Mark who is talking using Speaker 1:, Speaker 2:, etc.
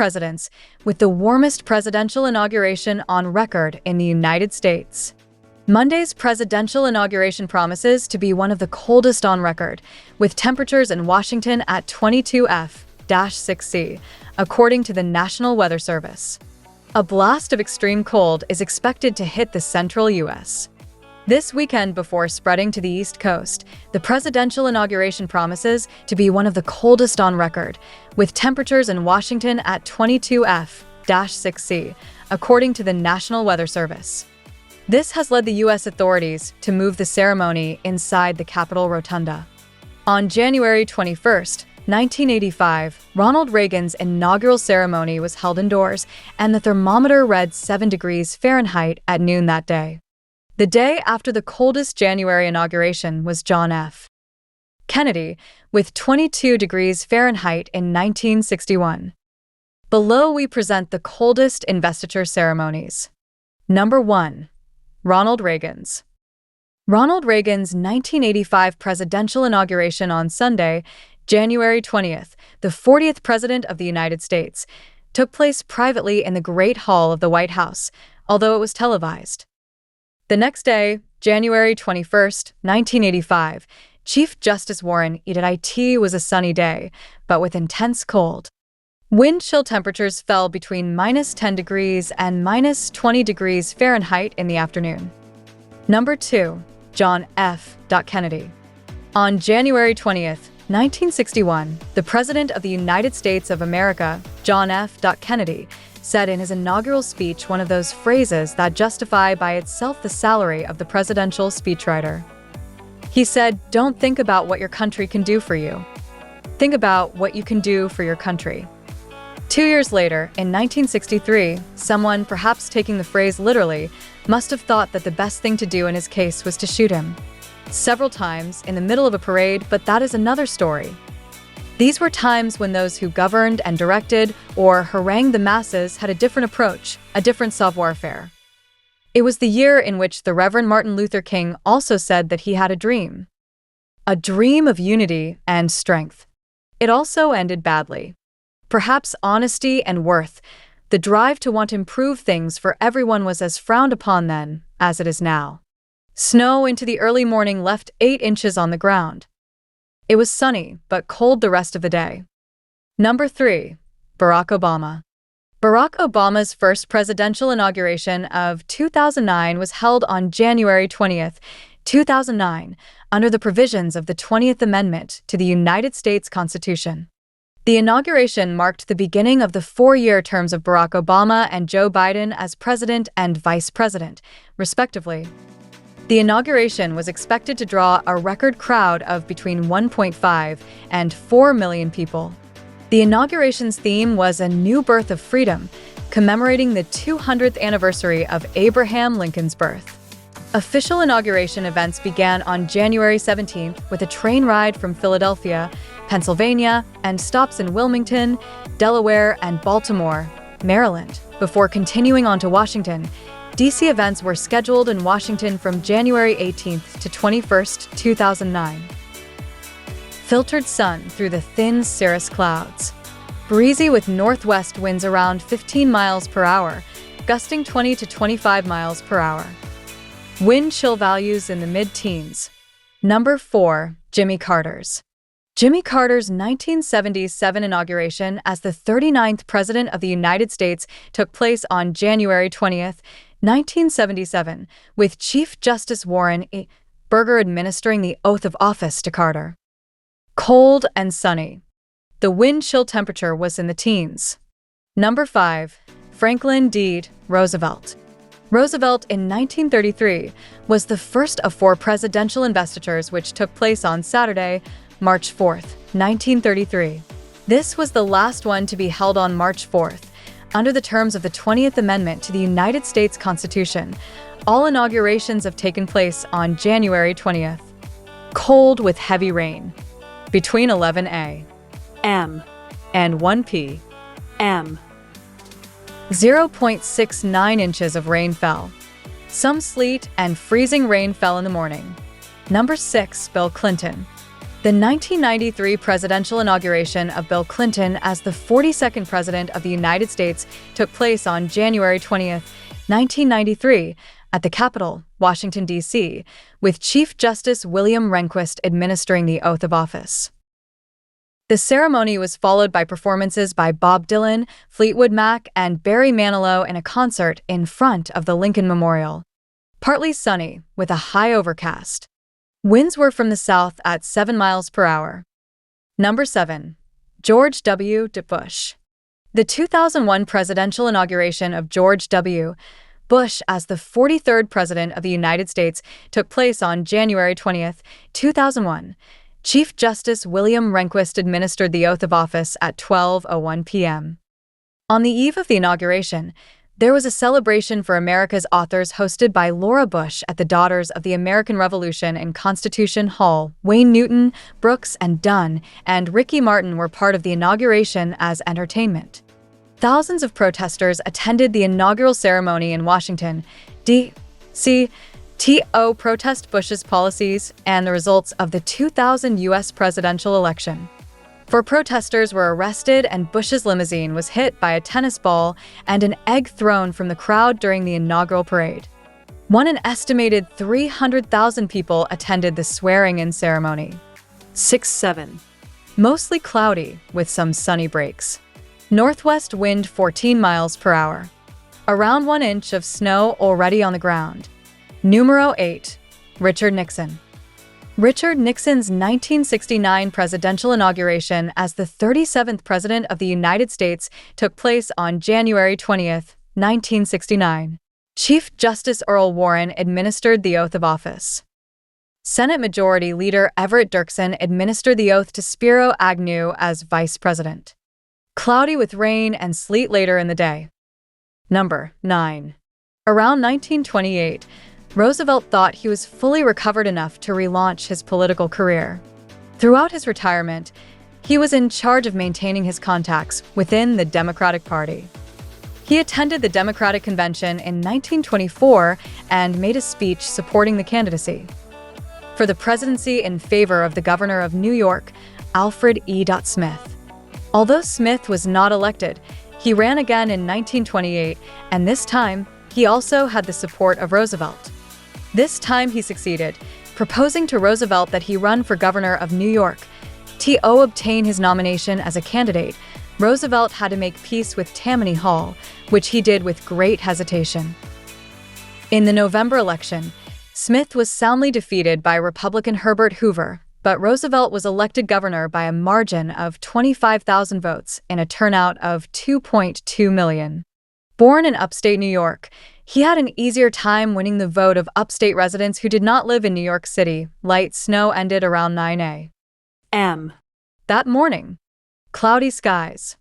Speaker 1: presidents, with the warmest presidential inauguration on record in the United States. Monday's presidential inauguration promises to be one of the coldest on record, with temperatures in Washington at 22°-6°C, according to the National Weather Service. A blast of extreme cold is expected to hit the central U.S. this weekend before spreading to the East Coast. The presidential inauguration promises to be one of the coldest on record, with temperatures in Washington at 22°-6°C, according to the National Weather Service. This has led the U.S. authorities to move the ceremony inside the Capitol Rotunda. On January 21, 1985, Ronald Reagan's inaugural ceremony was held indoors, and the thermometer read 7 degrees Fahrenheit at noon that day. The day after the coldest January inauguration was John F. Kennedy, with 22 degrees Fahrenheit in 1961. Below we present the coldest investiture ceremonies. Number 1. Ronald Reagan's 1985 presidential inauguration on Sunday, January 20th, the 40th President of the United States, took place privately in the Great Hall of the White House, although it was televised. The next day, January 21st, 1985, Chief Justice Warren it was a sunny day, but with intense cold. Wind chill temperatures fell between -10 degrees and -20 degrees Fahrenheit in the afternoon. Number 2. John F. Kennedy. On January 20th, 1961, the President of the United States of America, John F. Kennedy, said in his inaugural speech one of those phrases that justify by itself the salary of the presidential speechwriter. He said, "Don't think about what your country can do for you. Think about what you can do for your country." 2 years later, in 1963, someone, perhaps taking the phrase literally, must have thought that the best thing to do in his case was to shoot him. Several times, in the middle of a parade, but that is another story. These were times when those who governed and directed or harangued the masses had a different approach, a different savoir-faire. It was the year in which the Reverend Martin Luther King also said that he had a dream of unity and strength. It also ended badly. Perhaps honesty and worth, the drive to want to improve things for everyone, was as frowned upon then as it is now. Snow into the early morning left 8 inches on the ground. It was sunny, but cold the rest of the day. Number 3. Barack Obama. Barack Obama's first presidential inauguration of 2009 was held on January 20th, 2009, under the provisions of the 20th Amendment to the United States Constitution. The inauguration marked the beginning of the 4-year terms of Barack Obama and Joe Biden as president and vice president, respectively. The inauguration was expected to draw a record crowd of between 1.5 and 4 million people. The inauguration's theme was a new birth of freedom, commemorating the 200th anniversary of Abraham Lincoln's birth. Official inauguration events began on January 17th with a train ride from Philadelphia, Pennsylvania, and stops in Wilmington, Delaware, and Baltimore, Maryland, before continuing on to Washington. D.C. events were scheduled in Washington from January 18th to 21st, 2009. Filtered sun through the thin cirrus clouds. Breezy with northwest winds around 15 miles per hour, gusting 20 to 25 miles per hour. Wind chill values in the mid-teens. Number 4. Jimmy Carter's 1977 inauguration as the 39th President of the United States took place on January 20th, 1977, with Chief Justice Warren administering the oath of office to Carter. Cold and sunny. The wind chill temperature was in the teens. Number 5. Franklin D. Roosevelt. Roosevelt in 1933 was the first of 4 presidential investitures which took place on Saturday, March 4th, 1933. This was the last one to be held on March 4th. Under the terms of the 20th Amendment to the United States Constitution, all inaugurations have taken place on January 20th. Cold with heavy rain. Between 11 a.m. and 1 p.m. 0.69 inches of rain fell. Some sleet and freezing rain fell in the morning. Number 6. Bill Clinton. The 1993 presidential inauguration of Bill Clinton as the 42nd President of the United States took place on January 20th, 1993, at the Capitol, Washington, D.C., with Chief Justice William Rehnquist administering the oath of office. The ceremony was followed by performances by Bob Dylan, Fleetwood Mac, and Barry Manilow in a concert in front of the Lincoln Memorial. Partly sunny, with a high overcast. Winds were from the south at 7 miles per hour. Number 7. George W. Bush. The 2001 presidential inauguration of George W. Bush as the 43rd President of the United States took place on January 20, 2001. Chief Justice William Rehnquist administered the oath of office at 12:01 p.m. On the eve of the inauguration, there was a celebration for America's authors hosted by Laura Bush at the Daughters of the American Revolution in Constitution Hall. Wayne Newton, Brooks and Dunn, and Ricky Martin were part of the inauguration as entertainment. Thousands of protesters attended the inaugural ceremony in Washington, D.C. to protest Bush's policies and the results of the 2000 U.S. presidential election. Four protesters were arrested and Bush's limousine was hit by a tennis ball and an egg thrown from the crowd during the inaugural parade. An estimated 300,000 people attended the swearing-in ceremony. 6-7. Mostly cloudy, with some sunny breaks. Northwest wind 14 miles per hour. Around 1 inch of snow already on the ground. Numero 8. Richard Nixon. Richard Nixon's 1969 presidential inauguration as the 37th President of the United States took place on January 20, 1969. Chief Justice Earl Warren administered the oath of office. Senate Majority Leader Everett Dirksen administered the oath to Spiro Agnew as Vice President. Cloudy with rain and sleet later in the day. Number 9. Around 1928, Roosevelt thought he was fully recovered enough to relaunch his political career. Throughout his retirement, he was in charge of maintaining his contacts within the Democratic Party. He attended the Democratic Convention in 1924 and made a speech supporting the candidacy for the presidency in favor of the governor of New York, Alfred E. Smith. Although Smith was not elected, he ran again in 1928, and this time, he also had the support of Roosevelt. This time he succeeded, proposing to Roosevelt that he run for governor of New York. To obtain his nomination as a candidate, Roosevelt had to make peace with Tammany Hall, which he did with great hesitation. In the November election, Smith was soundly defeated by Republican Herbert Hoover, but Roosevelt was elected governor by a margin of 25,000 votes in a turnout of 2.2 million. Born in upstate New York, he had an easier time winning the vote of upstate residents who did not live in New York City. Light snow ended around 9 a.m. That morning. Cloudy skies.